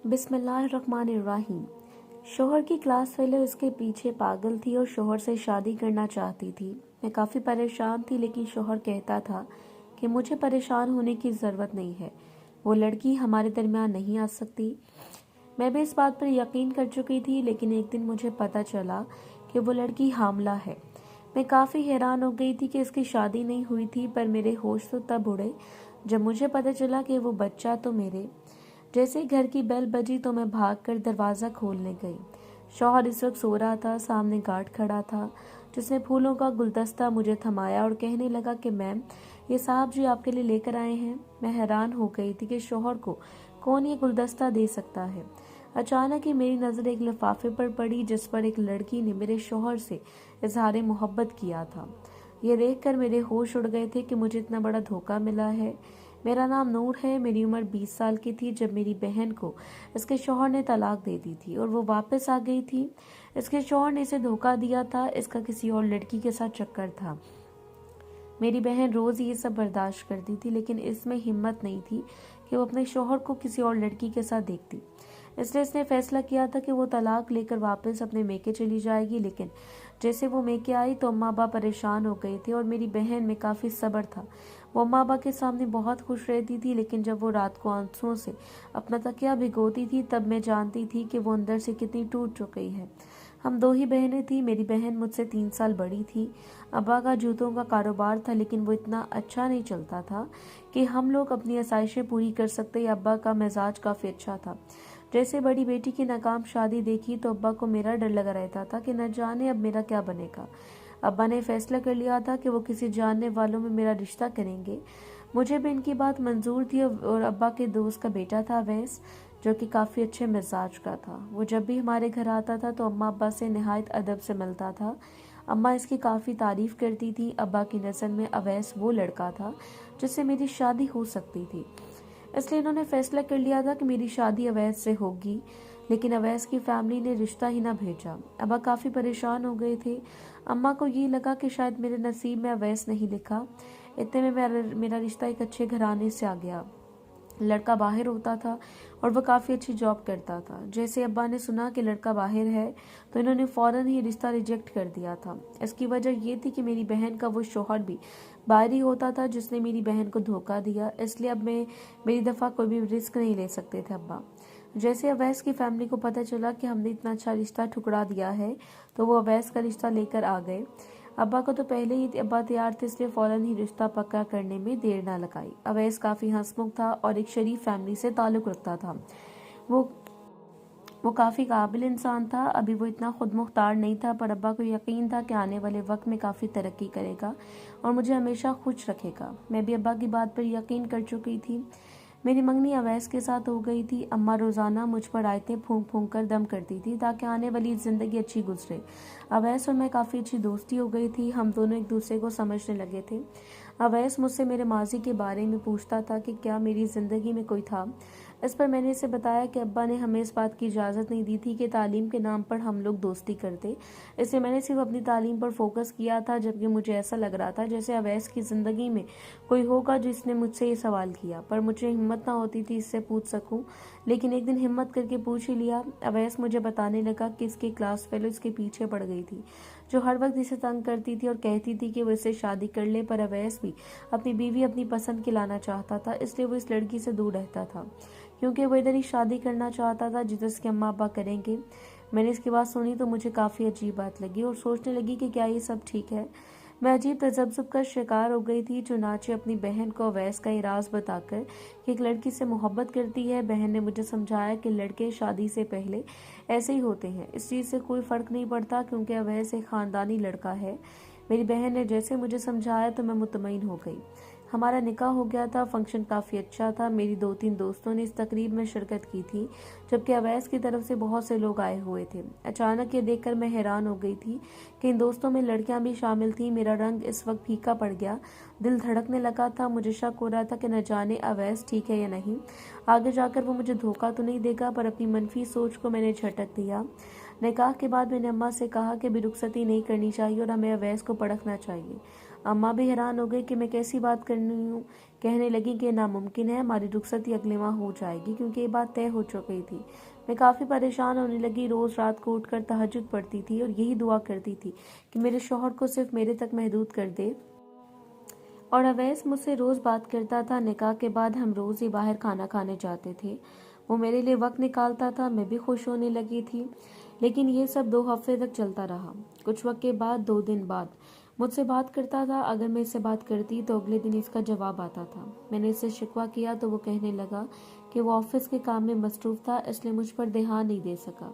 बिस्मिल्लाहिर्रहमानिर्रहीम। शोहर की क्लास फेलो इसके पीछे पागल थी और शोहर से शादी करना चाहती थी। मैं काफ़ी परेशान थी, लेकिन शोहर कहता था कि मुझे परेशान होने की ज़रूरत नहीं है, वो लड़की हमारे दरमियान नहीं आ सकती। मैं भी इस बात पर यकीन कर चुकी थी, लेकिन एक दिन मुझे पता चला कि वो लड़की हामला है। मैं काफ़ी हैरान हो गई थी कि इसकी शादी नहीं हुई थी, पर मेरे होश तो तब उड़े जब मुझे पता चला कि वो बच्चा तो मेरे। जैसे ही घर की बेल बजी तो मैं भागकर दरवाज़ा खोलने गई। शौहर इस वक्त सो रहा था। सामने गार्ड खड़ा था, जिसने फूलों का गुलदस्ता मुझे थमाया और कहने लगा कि मैम, ये साहब जी आपके लिए लेकर आए हैं। मैं हैरान हो गई थी कि शौहर को कौन ये गुलदस्ता दे सकता है। अचानक ही मेरी नज़र एक लिफाफे पर पड़ी, जिस पर एक लड़की ने मेरे शौहर से इजहार मोहब्बत किया था। ये देखकर मेरे होश उड़ गए थे कि मुझे इतना बड़ा धोखा मिला है। मेरा नाम नूर है। मेरी उम्र 20 साल की थी जब मेरी बहन को इसके शौहर ने तलाक दे दी थी और वो वापस आ गई थी। इसके शौहर ने इसे धोखा दिया था। इसका किसी और लड़की के साथ चक्कर था। मेरी बहन रोज ये सब बर्दाश्त करती थी, लेकिन इसमें हिम्मत नहीं थी कि वो अपने शौहर को किसी और लड़की के साथ देखती। इसलिए इसने फैसला किया था कि वो तलाक लेकर वापस अपने मेके चली जाएगी। लेकिन जैसे वो मेके आई तो अम्मा अब्बा परेशान हो गए थे और मेरी बहन में काफ़ी सब्र था। वो अम्मा अब्बा के सामने बहुत खुश रहती थी, लेकिन जब वो रात को आंसुओं से अपना तकिया भिगोती थी तब मैं जानती थी कि वो अंदर से कितनी टूट चुकी है। हम दो ही बहनें थी। मेरी बहन मुझसे 3 साल बड़ी थी। अब्बा का जूतों का कारोबार था, लेकिन वो इतना अच्छा नहीं चलता था कि हम लोग अपनी आसाइशें पूरी कर सकते। अब्बा का मिजाज काफ़ी अच्छा था। जैसे बड़ी बेटी की नाकाम शादी देखी तो अब्बा को मेरा डर लगा रहता था कि न जाने अब मेरा क्या बनेगा। अब्बा ने फैसला कर लिया था कि वो किसी जानने वालों में मेरा रिश्ता करेंगे। मुझे भी इनकी बात मंजूर थी और अब्बा के दोस्त का बेटा था अवैस, जो कि काफ़ी अच्छे मिजाज का था। वो जब भी हमारे घर आता था तो अम्मा अब्बा से निहायत अदब से मिलता था। अम्मा इसकी काफ़ी तारीफ करती थी। अब्बा की नज़र में अवैस वो लड़का था जिससे मेरी शादी हो सकती थी। इसलिए इन्होंने फैसला कर लिया था कि मेरी शादी अवैस से होगी। लेकिन अवैस की फैमिली ने रिश्ता ही ना भेजा। अब्बा काफ़ी परेशान हो गए थे। अम्मा को ये लगा कि शायद मेरे नसीब में अवैस नहीं लिखा। इतने में मेरा रिश्ता एक अच्छे घराने से आ गया। लड़का बाहर होता था और वह काफ़ी अच्छी जॉब करता था। जैसे अब्बा ने सुना कि लड़का बाहर है तो इन्होंने फ़ौरन ही रिश्ता रिजेक्ट कर दिया था। इसकी वजह ये थी कि मेरी बहन का वो शौहर भी बाहरी होता था जिसने मेरी बहन को धोखा दिया। इसलिए अब मेरी दफ़ा कोई भी रिस्क नहीं ले सकते थे अब्बा। जैसे अवैस की फैमिली को पता चला कि हमने इतना अच्छा रिश्ता ठुकरा दिया है तो वो अवैस का रिश्ता लेकर आ गए। अब्बा को तो पहले ही अब्बा तैयार थे, इसलिए फ़ौरन ही रिश्ता पक्का करने में देर ना लगाई। अवैस काफ़ी हंसमुख था और एक शरीफ फैमिली से ताल्लुक़ रखता था। वो वो काफ़ी काबिल इंसान था। अभी वो इतना खुद मुख्तार नहीं था, पर अब्बा को यकीन था कि आने वाले वक्त में काफ़ी तरक्की करेगा और मुझे हमेशा खुश रखेगा। मैं भी अब्बा की बात पर यकीन कर चुकी थी। मेरी मंगनी अवैस के साथ हो गई थी। अम्मा रोज़ाना मुझ पर आयतें फूंक फूंक कर दम करती थी ताकि आने वाली ज़िंदगी अच्छी गुजरे। अवैस और मैं काफ़ी अच्छी दोस्ती हो गई थी। हम दोनों एक दूसरे को समझने लगे थे। अवैस मुझसे मेरे माजी के बारे में पूछता था कि क्या मेरी ज़िंदगी में कोई था। इस पर मैंने इसे बताया कि अब्बा ने हमें इस बात की इजाज़त नहीं दी थी कि तालीम के नाम पर हम लोग दोस्ती करते। इसलिए मैंने सिर्फ अपनी तालीम पर फोकस किया था, जबकि मुझे ऐसा लग रहा था जैसे अवैस की ज़िंदगी में कोई होगा जिसने मुझसे ये सवाल किया, पर मुझे हिम्मत ना होती थी इससे पूछ सकूं। लेकिन एक दिन हिम्मत करके पूछ ही लिया। अवैस मुझे बताने लगा कि इसकी क्लास फेलो इसके पीछे पड़ गई थी, जो हर वक्त इसे तंग करती थी और कहती थी कि वो इससे शादी कर ले। पर अवैस भी अपनी बीवी अपनी पसंद की लाना चाहता था, इसलिए वो इस लड़की से दूर रहता था, क्योंकि वो इधर ही शादी करना चाहता था जिधर इसके अम्मा अब्बा करेंगे। मैंने इसकी बात सुनी तो मुझे काफ़ी अजीब बात लगी और सोचने लगी कि क्या ये सब ठीक है। मैं अजीब तजब्जुब का शिकार हो गई थी। चुनाचे अपनी बहन को अवैस का ये राज बताकर कि एक लड़की से मोहब्बत करती है। बहन ने मुझे समझाया कि लड़के शादी से पहले ऐसे ही होते हैं। इस चीज़ से कोई फ़र्क नहीं पड़ता, क्योंकि अवैस एक ख़ानदानी लड़का है। मेरी बहन ने जैसे मुझे समझाया तो मैं मुतमईन हो गई। हमारा निकाह हो गया था। फंक्शन काफ़ी अच्छा था। मेरी 2-3 दोस्तों ने इस तकरीब में शिरकत की थी, जबकि अवैस की तरफ से बहुत से लोग आए हुए थे। अचानक ये देखकर मैं हैरान हो गई थी कि इन दोस्तों में लड़कियां भी शामिल थीं। मेरा रंग इस वक्त फीका पड़ गया, दिल धड़कने लगा था। मुझे शक हो रहा था कि न जाने अवैस ठीक है या नहीं। आगे जाकर वो मुझे धोखा तो नहीं देगा, पर अपनी मनफी सोच को मैंने झटक दिया। निकाह के बाद मैंने अम्मा से कहा कि भी रुखसती नहीं करनी चाहिए और हमें अवैस को परखना चाहिए। अम्मा भी हैरान हो गई कि मैं कैसी बात कर रही हूँ। कहने लगी कि नामुमकिन है, हमारी रुखसती अगले माह हो जाएगी, क्योंकि ये बात तय हो चुकी थी। मैं काफ़ी परेशान होने लगी। रोज़ रात को उठकर तहज्जुद पढ़ती थी और यही दुआ करती थी कि मेरे शौहर को सिर्फ मेरे तक महदूद कर दे। और अवैस मुझसे रोज़ बात करता था। निकाह के बाद हम रोज़ ही बाहर खाना खाने जाते थे। वो मेरे लिए वक्त निकालता था, मैं भी खुश होने लगी थी। लेकिन ये सब 2 हफ्ते तक चलता रहा। कुछ वक्त के बाद 2 दिन बाद मुझसे बात करता था। अगर मैं इससे बात करती तो अगले दिन इसका जवाब आता था। मैंने इससे शिकवा किया तो वो कहने लगा कि वो ऑफिस के काम में मसरूफ था, इसलिए मुझ पर ध्यान नहीं दे सका।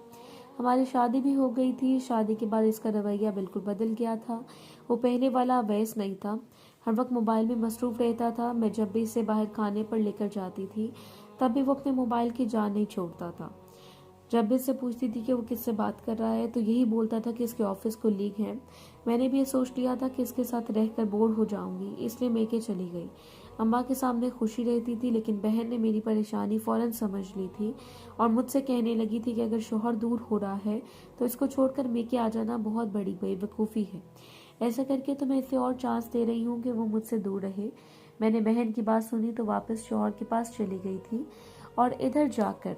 हमारी शादी भी हो गई थी। शादी के बाद इसका रवैया बिल्कुल बदल गया था। वो पहले वाला अवैस नहीं था। हर वक्त मोबाइल में मसरूफ रहता था। मैं जब भी इसे बाहर खाने पर लेकर जाती थी तब भी वो अपने मोबाइल की जान नहीं छोड़ता था। जब भी इससे पूछती थी कि वो किससे बात कर रहा है तो यही बोलता था कि इसके ऑफिस को लीक है। मैंने भी ये सोच लिया था कि इसके साथ रहकर बोर हो जाऊंगी, इसलिए मेके चली गई। अम्मा के सामने खुशी रहती थी, लेकिन बहन ने मेरी परेशानी फौरन समझ ली थी और मुझसे कहने लगी थी कि अगर शौहर दूर हो रहा है तो इसको छोड़कर मेके आ जाना बहुत बड़ी बेवकूफ़ी है। ऐसा करके तो मैं इसे और चांस दे रही हूँ कि वो मुझसे दूर रहे। मैंने बहन की बात सुनी तो वापस शौहर के पास चली गई थी और इधर जाकर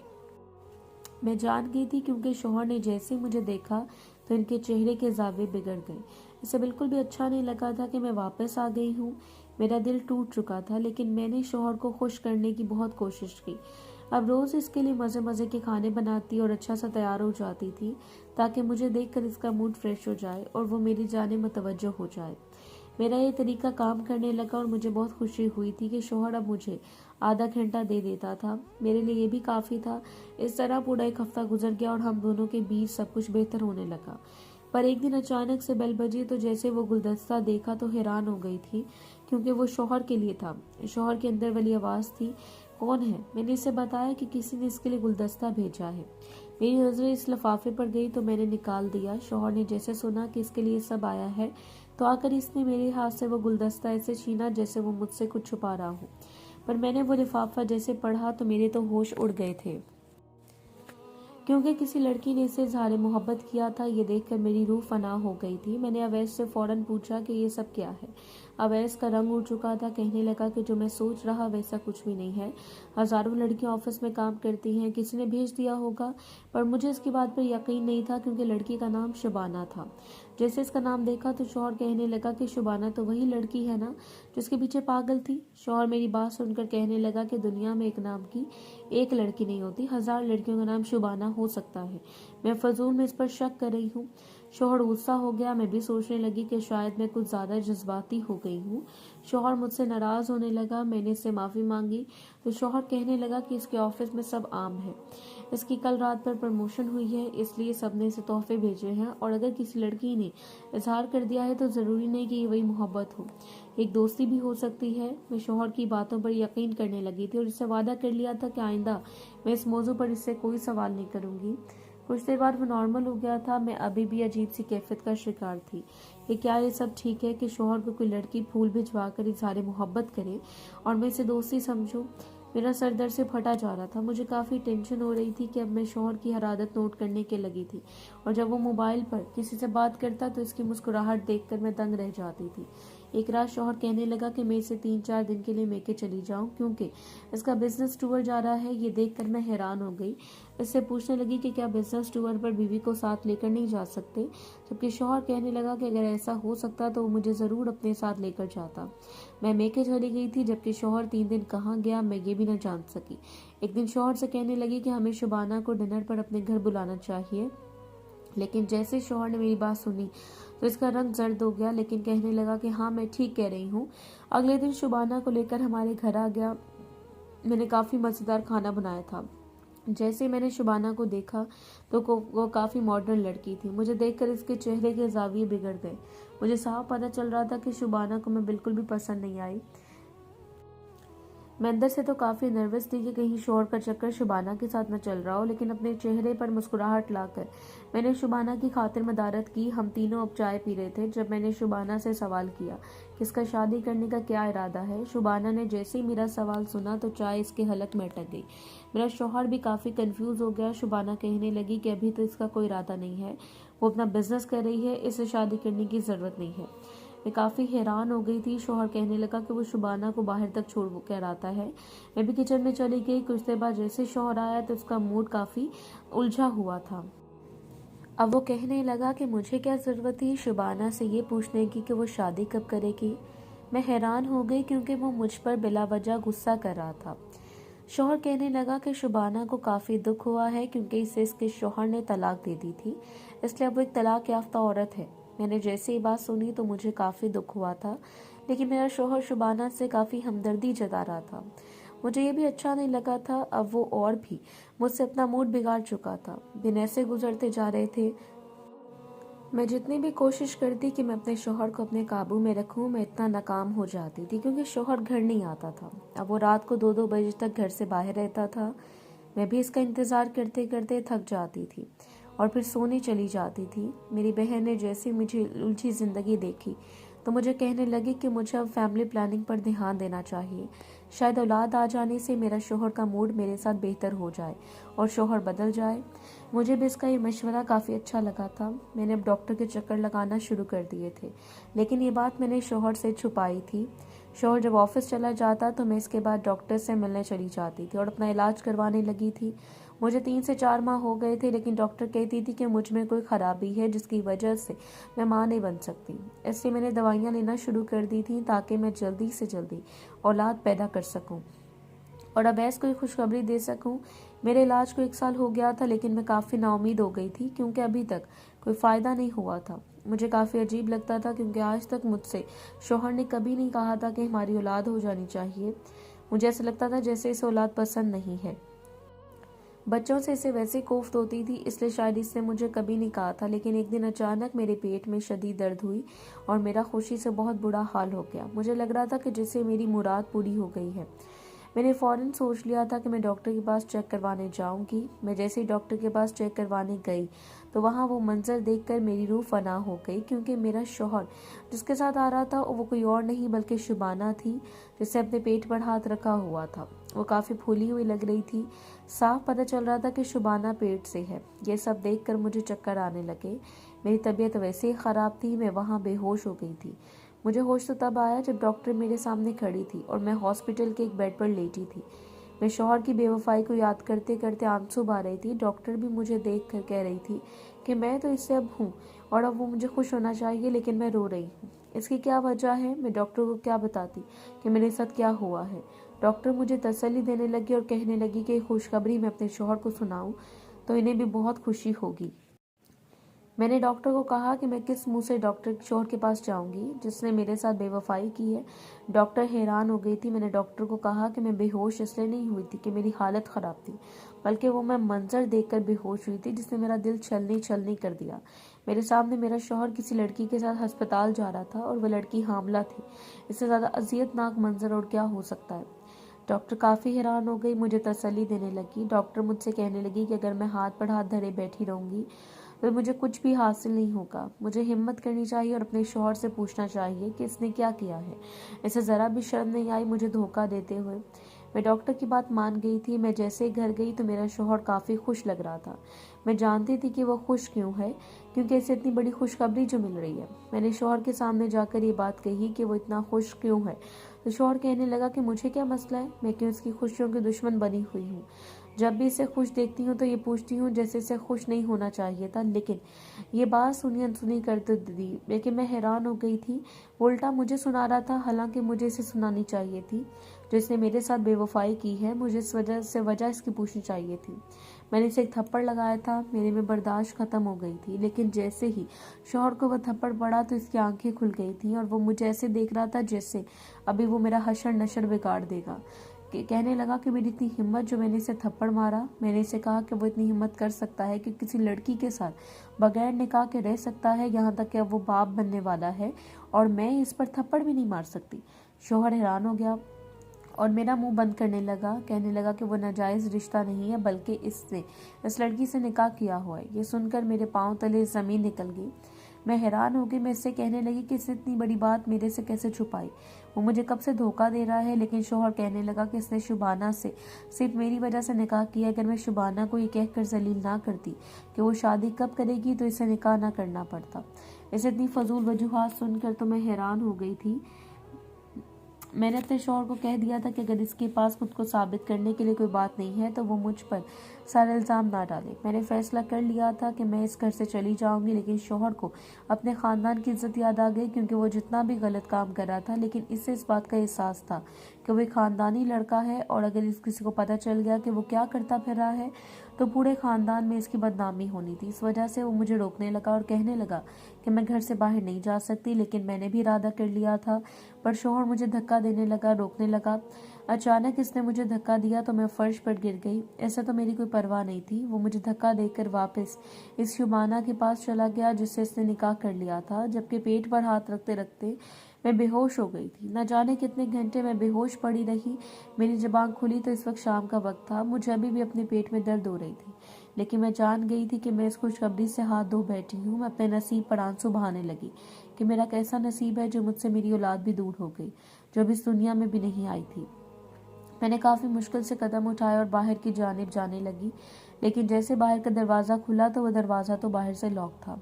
मैं जान गई थी, क्योंकि शौहर ने जैसे ही मुझे देखा तो इनके चेहरे के जावे बिगड़ गए। इसे बिल्कुल भी अच्छा नहीं लगा था कि मैं वापस आ गई हूँ। मेरा दिल टूट चुका था, लेकिन मैंने शौहर को खुश करने की बहुत कोशिश की। अब रोज़ इसके लिए मज़े मज़े के खाने बनाती और अच्छा सा तैयार हो जाती थी, ताकि मुझे देखकर इसका मूड फ्रेश हो जाए और वो मेरी जाने मुतवज्जो हो जाए। मेरा ये तरीका काम करने लगा और मुझे बहुत खुशी हुई थी कि शौहर अब मुझे आधा घंटा दे देता था। मेरे लिए ये भी काफ़ी था। इस तरह पूरा 1 हफ्ता गुजर गया और हम दोनों के बीच सब कुछ बेहतर होने लगा। पर एक दिन अचानक से बेल बजी तो जैसे वो गुलदस्ता देखा तो हैरान हो गई थी, क्योंकि वो शौहर के लिए था। शौहर के अंदर वाली आवाज़ थी, कौन है? मैंने इसे बताया कि किसी ने इसके लिए गुलदस्ता भेजा है। मेरी नज़रें इस लिफाफे पर गई तो मैंने निकाल दिया। शौहर ने जैसे सुना कि इसके लिए सब आया है तो आकर इसने मेरे हाथ से वो गुलदस्ता ऐसे छीना जैसे वो मुझसे कुछ छुपा रहा हो। पर मैंने वो लिफाफा जैसे पढ़ा तो मेरे तो होश उड़ गए थे, क्योंकि किसी लड़की ने इससे इज़हार मोहब्बत किया था। ये देखकर मेरी रूह फना हो गई थी। मैंने अवैस से फ़ौरन पूछा कि ये सब क्या है। अवैस का रंग उड़ चुका था। कहने लगा कि जो मैं सोच रहा वैसा कुछ भी नहीं है। हज़ारों लड़कियां ऑफिस में काम करती हैं, किसी ने भेज दिया होगा। पर मुझे इसकी बात पर यकीन नहीं था, क्योंकि लड़की का नाम शुबाना था। जैसे इसका नाम देखा तो शौहर कहने लगा कि शुबाना तो वही लड़की है ना जिसके पीछे पागल थी। शौहर मेरी बात सुनकर कहने लगा कि दुनिया में एक नाम की एक लड़की नहीं होती, 1000 लड़कियों का नाम शुबाना हो सकता है। मैं फजूल में इस पर शक कर रही हूँ। शौहर गुस्सा हो गया। मैं भी सोचने लगी कि शायद मैं कुछ ज़्यादा जज्बाती हो गई हूँ। शौहर मुझसे नाराज़ होने लगा। मैंने इससे माफ़ी मांगी तो शौहर कहने लगा कि इसके ऑफिस में सब आम है। इसकी कल रात पर प्रमोशन हुई है, इसलिए सबने इसे तोहफे भेजे हैं, और अगर किसी लड़की ने इजहार कर दिया है तो ज़रूरी नहीं कि ये वही मोहब्बत हो, एक दोस्ती भी हो सकती है। मैं शौहर की बातों पर यकीन करने लगी थी और इससे वादा कर लिया था कि आइंदा मैं इस मौजू पर इससे कोई सवाल नहीं करूँगी। कुछ देर बाद वो नॉर्मल हो गया था। मैं अभी भी अजीब सी कैफियत का शिकार थी कि क्या ये सब ठीक है कि शौहर को कोई लड़की फूल भिजवा कर इजहार मोहब्बत करे और मैं इसे दोस्ती समझूं। मेरा सर दर्द से फटा जा रहा था। मुझे काफ़ी टेंशन हो रही थी कि अब मैं शौहर की हर आदत नोट करने के लगी थी, और जब वो मोबाइल पर किसी से बात करता तो इसकी मुस्कुराहट देखकर मैं दंग रह जाती थी। एक रात शौहर कहने लगा कि मैं इसे 3-4 दिन के लिए मेके चली जाऊं, क्योंकि इसका बिजनेस टूर जा रहा है। ये देखकर मैं हैरान हो गई। इससे पूछने लगी कि क्या बिजनेस टूर पर बीवी को साथ लेकर नहीं जा सकते, जबकि शौहर कहने लगा कि अगर ऐसा हो सकता तो वो मुझे ज़रूर अपने साथ लेकर जाता। मैं मेके चली गई थी, जबकि शौहर 3 दिन कहाँ गया मैं ये भी न जान सकी। एक दिन शौहर से कहने लगी कि हमें शुबाना को डिनर पर अपने घर बुलाना चाहिए, लेकिन जैसे शौहर ने मेरी बात सुनी तो इसका रंग जर्द हो गया, लेकिन कहने लगा कि हाँ मैं ठीक कह रही हूँ। अगले दिन शुबाना को लेकर हमारे घर आ गया। मैंने काफ़ी मज़ेदार खाना बनाया था। जैसे मैंने शुबाना को देखा तो वो काफ़ी मॉडर्न लड़की थी। मुझे देखकर इसके चेहरे के जाविये बिगड़ गए। मुझे साफ पता चल रहा था कि शुबाना को मैं बिल्कुल भी पसंद नहीं आई। मैं अंदर से तो काफ़ी नर्वस थी कि कहीं शौहर का चक्कर शुबाना के साथ न चल रहा हो, लेकिन अपने चेहरे पर मुस्कुराहट लाकर मैंने शुबाना की खातिर मदारत की। हम तीनों अब चाय पी रहे थे जब मैंने शुबाना से सवाल किया कि इसका शादी करने का क्या इरादा है। शुबाना ने जैसे ही मेरा सवाल सुना तो चाय इसके हलक में अटक गई। मेरा शौहर भी काफ़ी कंफ्यूज हो गया। शुबाना कहने लगी कि अभी तो इसका कोई इरादा नहीं है, वो अपना बिजनेस कर रही है, इसे शादी करने की ज़रूरत नहीं है। मैं काफ़ी हैरान हो गई थी। शौहर कहने लगा कि वो शुबाना को बाहर तक छोड़ कर आता है। मैं भी किचन में चली गई। कुछ देर बाद जैसे शौहर आया तो उसका मूड काफ़ी उलझा हुआ था। अब वो कहने लगा कि मुझे क्या ज़रूरत थी शुबाना से ये पूछने की कि वो शादी कब करेगी। मैं हैरान हो गई क्योंकि वो मुझ पर बिला वजह गुस्सा कर रहा था। शौहर कहने लगा कि शुबाना को काफ़ी दुख हुआ है क्योंकि इसे इसके शौहर ने तलाक दे दी थी, इसलिए अब वो एक तलाक याफ्ता औरत है। मैंने जैसे ही बात सुनी तो मुझे काफ़ी दुख हुआ था, लेकिन मेरा शौहर शुबाना से काफ़ी हमदर्दी जता रहा था। मुझे ये भी अच्छा नहीं लगा था। अब वो और भी मुझसे अपना मूड बिगाड़ चुका था। दिन ऐसे गुजरते जा रहे थे। मैं जितनी भी कोशिश करती कि मैं अपने शौहर को अपने काबू में रखूं, मैं इतना नाकाम हो जाती थी क्योंकि शौहर घर नहीं आता था। अब वो रात को 2-2 बजे तक घर से बाहर रहता था। मैं भी इसका इंतज़ार करते करते थक जाती थी और फिर सोने चली जाती थी। मेरी बहन ने जैसे मुझे उलझी ज़िंदगी देखी तो मुझे कहने लगी कि मुझे अब फैमिली प्लानिंग पर ध्यान देना चाहिए। शायद औलाद आ जाने से मेरा शौहर का मूड मेरे साथ बेहतर हो जाए और शौहर बदल जाए। मुझे भी इसका ये मशवरा काफ़ी अच्छा लगा था। मैंने अब डॉक्टर के चक्कर लगाना शुरू कर दिए थे, लेकिन ये बात मैंने शौहर से छुपाई थी। शौहर जब ऑफिस चला जाता तो मैं इसके बाद डॉक्टर से मिलने चली जाती थी और अपना इलाज करवाने लगी थी। मुझे 3 से 4 माह हो गए थे, लेकिन डॉक्टर कहती थी कि मुझ में कोई ख़राबी है जिसकी वजह से मैं माँ नहीं बन सकती। इसलिए मैंने दवाइयाँ लेना शुरू कर दी थी ताकि मैं जल्दी से जल्दी औलाद पैदा कर सकूँ और अवैस को खुशखबरी दे सकूं। मेरे इलाज को 1 साल हो गया था, लेकिन मैं काफ़ी नाउमीद हो गई थी क्योंकि अभी तक कोई फ़ायदा नहीं हुआ था। मुझे काफ़ी अजीब लगता था क्योंकि आज तक मुझसे शौहर ने कभी नहीं कहा था कि हमारी औलाद हो जानी चाहिए। मुझे ऐसा लगता था जैसे इसे औलाद पसंद नहीं है। बच्चों से इसे वैसे कोफ्त होती थी, इसलिए शायद इसने मुझे कभी नहीं कहा था। लेकिन एक दिन अचानक मेरे पेट में शदीद दर्द हुई और मेरा खुशी से बहुत बुरा हाल हो गया। मुझे लग रहा था कि जैसे मेरी मुराद पूरी हो गई है। मैंने फ़ौरन सोच लिया था कि मैं डॉक्टर के पास चेक करवाने जाऊंगी। मैं जैसे ही डॉक्टर के पास चेक करवाने गई तो वहाँ वो मंजर देखकर मेरी रूह फना हो गई क्योंकि मेरा शौहर जिसके साथ आ रहा था वो कोई और नहीं बल्कि शुबाना थी, जिससे अपने पेट पर हाथ रखा हुआ था। वो काफ़ी फूली हुई लग रही थी। साफ पता चल रहा था कि शुबाना पेट से है। ये सब देखकर मुझे चक्कर आने लगे। मेरी तबीयत वैसे ही ख़राब थी। मैं वहाँ बेहोश हो गई थी। मुझे होश तो तब आया जब डॉक्टर मेरे सामने खड़ी थी और मैं हॉस्पिटल के एक बेड पर लेटी थी। मैं शौहर की बेवफाई को याद करते करते आंसू बहा रही थी। डॉक्टर भी मुझे देख कर कह रही थी कि मैं तो इससे अब हूँ और अब वो मुझे खुश होना चाहिए, लेकिन मैं रो रही हूँ। इसकी क्या वजह है? मैं डॉक्टर को क्या बताती कि मेरे साथ क्या हुआ है? डॉक्टर मुझे तसल्ली देने लगी और कहने लगी कि खुशखबरी मैं अपने शौहर को सुनाऊं तो इन्हें भी बहुत खुशी होगी। मैंने डॉक्टर को कहा कि मैं किस मुंह से डॉक्टर शौहर के पास जाऊंगी जिसने मेरे साथ बेवफाई की है। डॉक्टर हैरान हो गई थी। मैंने डॉक्टर को कहा कि मैं बेहोश इसलिए नहीं हुई थी कि मेरी हालत ख़राब थी, बल्कि वो मैं मंजर देखकर बेहोश हुई थी जिसने मेरा दिल छलनी छलनी कर दिया। मेरे सामने मेरा शौहर किसी लड़की के साथ अस्पताल जा रहा था और वह लड़की हामला थी। इससे ज़्यादा अजियतनाक मंजर और क्या हो सकता है? डॉक्टर काफ़ी हैरान हो गई, मुझे तसल्ली देने लगी। डॉक्टर मुझसे कहने लगी कि अगर मैं हाथ पर हाथ धरे बैठी रहूंगी तो मुझे कुछ भी हासिल नहीं होगा। मुझे हिम्मत करनी चाहिए और अपने शौहर से पूछना चाहिए कि इसने क्या किया है। इसे ज़रा भी शर्म नहीं आई मुझे धोखा देते हुए। मैं डॉक्टर की बात मान गई थी। मैं जैसे ही घर गई तो मेरा शौहर काफ़ी खुश लग रहा था। मैं जानती थी कि वो खुश क्यों है, क्योंकि इसे इतनी बड़ी खुशखबरी जो मिल रही है। मैंने शौहर के सामने जाकर ये बात कही कि वो इतना खुश क्यों है, तो शौहर कहने लगा कि मुझे क्या मसला है, मैं क्यों इसकी खुशियों की दुश्मन बनी हुई हूँ। जब भी इसे खुश देखती हूँ तो ये पूछती हूँ जैसे इसे खुश नहीं होना चाहिए था। लेकिन ये बात सुनी अनसुनी कर तो दी, लेकिन मैं हैरान हो गई थी। वो उल्टा मुझे सुना रहा था, हालांकि मुझे इसे सुनानी चाहिए थी। जो इसने मेरे साथ बेवफाई की है, मुझे इस वजह इसकी पूछनी चाहिए थी। मैंने इसे एक थप्पड़ लगाया था। मेरे में बर्दाश्त खत्म हो गई थी, लेकिन जैसे ही शौहर को वह थप्पड़ पड़ा तो इसकी आंखें खुल गई थी और वो मुझे ऐसे देख रहा था जैसे अभी वो मेरा हशर नशर बिगाड़ देगा। कहने लगा कि मेरी इतनी हिम्मत जो मैंने इसे थप्पड़ मारा। मैंने इसे कहा कि वो इतनी हिम्मत कर सकता है कि किसी लड़की के साथ बगैर निकाह के रह सकता है, यहाँ तक कि अब वो बाप बनने वाला है और मैं इस पर थप्पड़ भी नहीं मार सकती। शौहर हैरान हो गया और मेरा मुंह बंद करने लगा। कहने लगा कि वो नाजायज़ रिश्ता नहीं है, बल्कि इसने इस लड़की से निकाह किया हुआ है। ये सुनकर मेरे पाँव तले ज़मीन निकल गई। मैं हैरान हो गई। मैं इससे कहने लगी कि इसने इतनी बड़ी बात मेरे से कैसे छुपाई। वो मुझे कब से धोखा दे रहा है। लेकिन शौहर कहने लगा कि इसने शुबाना से सिर्फ मेरी वजह से निकाह किया। अगर मैं शुबाना को ये कहकर जलील ना करती कि वो शादी कब करेगी तो इसे निकाह ना करना पड़ता। इसे इतनी फजूल वजूहात सुनकर तो मैं हैरान हो गई थी। मैंने अपने शौहर को कह दिया था कि अगर इसके पास खुद को साबित करने के लिए कोई बात नहीं है तो वो मुझ पर सारा इल्ज़ाम ना डाले। मैंने फैसला कर लिया था कि मैं इस घर से चली जाऊंगी, लेकिन शौहर को अपने ख़ानदान की इज्जत याद आ गई, क्योंकि वो जितना भी गलत काम कर रहा था, लेकिन इससे इस बात का एहसास था कि वो एक ख़ानदानी लड़का है, और अगर इस किसी को पता चल गया कि वो क्या करता फिर रहा है तो पूरे ख़ानदान में इसकी बदनामी होनी थी। इस वजह से वो मुझे रोकने लगा और कहने लगा कि मैं घर से बाहर नहीं जा सकती, लेकिन मैंने भी इरादा कर लिया था। पर शौहर मुझे धक्का देने लगा, रोकने लगा। अचानक इसने मुझे धक्का दिया तो मैं फर्श पर गिर गई। ऐसा तो मेरी कोई परवाह नहीं थी। वो मुझे धक्का देकर वापस इस शुबाना के पास चला गया जिससे इसने निकाह कर लिया था, जबकि पेट पर हाथ रखते रखते मैं बेहोश हो गई थी। न जाने कितने घंटे मैं बेहोश पड़ी रही। मेरी ज़बान खुली तो इस वक्त शाम का वक्त था। मुझे अभी भी अपने पेट में दर्द हो रही थी, लेकिन मैं जान गई थी कि मैं इस खुशखबरी से हाथ धो बैठी हूँ। मैं अपने नसीब पर आंसू बहाने लगी कि मेरा कैसा नसीब है जो मुझसे मेरी औलाद भी दूर हो गई, जो अब इस दुनिया में भी नहीं आई थी। मैंने काफ़ी मुश्किल से कदम उठाए और बाहर की जानिब जाने लगी, लेकिन जैसे बाहर का दरवाज़ा खुला तो वह दरवाज़ा तो बाहर से लॉक था।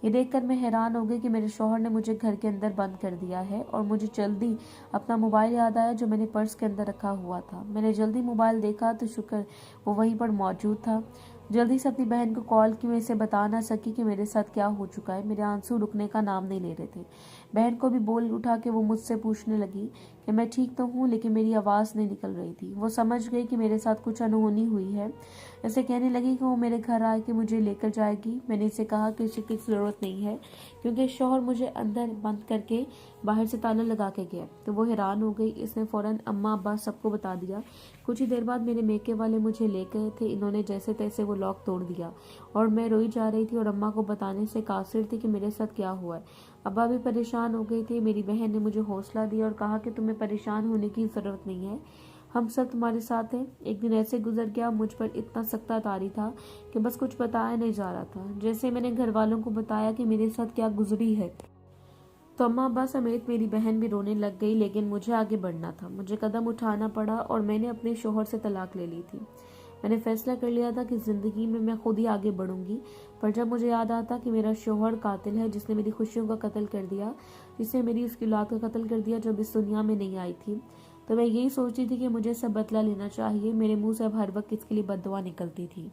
ये देखकर मैं हैरान हो गई कि मेरे शौहर ने मुझे घर के अंदर बंद कर दिया है, और मुझे जल्दी अपना मोबाइल याद आया जो मैंने पर्स के अंदर रखा हुआ था। मैंने जल्दी मोबाइल देखा तो शुक्र वो वहीं पर मौजूद था। जल्दी से अपनी बहन को कॉल की। मैं इसे बता ना सकी कि मेरे साथ क्या हो चुका है। मेरे आंसू रुकने का नाम नहीं ले रहे थे। बहन को भी बोल उठा के वो मुझसे पूछने लगी कि मैं ठीक तो हूँ, लेकिन मेरी आवाज़ नहीं निकल रही थी। वो समझ गई कि मेरे साथ कुछ अनहोनी हुई है। ऐसे कहने लगी कि वो मेरे घर आके मुझे लेकर जाएगी। मैंने इसे कहा कि इसे की ज़रूरत नहीं है, क्योंकि शौहर मुझे अंदर बंद करके बाहर से ताला लगा के गया। तो वो हैरान हो गई। इसने फ़ौरन अम्मा अब्बा सबको बता दिया। कुछ ही देर बाद मेरे मेके वाले मुझे ले गए थे। इन्होंने जैसे तैसे वो लॉक तोड़ दिया, और मैं रोई जा रही थी और अम्मा को बताने से कासिर थी कि मेरे साथ क्या हुआ है। अब्बा भी परेशान हो गए थे। मेरी बहन ने मुझे हौसला दिया और कहा कि तुम्हें परेशान होने की ज़रूरत नहीं है, हम सब तुम्हारे साथ हैं। एक दिन ऐसे गुजर गया, मुझ पर इतना सख्ता तारी था कि बस कुछ बताया नहीं जा रहा था। जैसे मैंने घर वालों को बताया कि मेरे साथ क्या गुजरी है, तो अम्मा अब्बा समेत मेरी बहन भी रोने लग गई। लेकिन मुझे आगे बढ़ना था, मुझे कदम उठाना पड़ा, और मैंने अपने शौहर से तलाक ले ली थी। मैंने फैसला कर लिया था कि ज़िंदगी में मैं खुद ही आगे बढ़ूंगी। पर जब मुझे याद आता कि मेरा शौहर कातिल है, जिसने मेरी खुशियों का कत्ल कर दिया, जिसने मेरी उसकी औलाद का कत्ल कर दिया जब इस दुनिया में नहीं आई थी, तो मैं यही सोचती थी कि मुझे सब बदला लेना चाहिए। मेरे मुंह से अब हर वक्त इसके लिए बद्दुआ निकलती थी।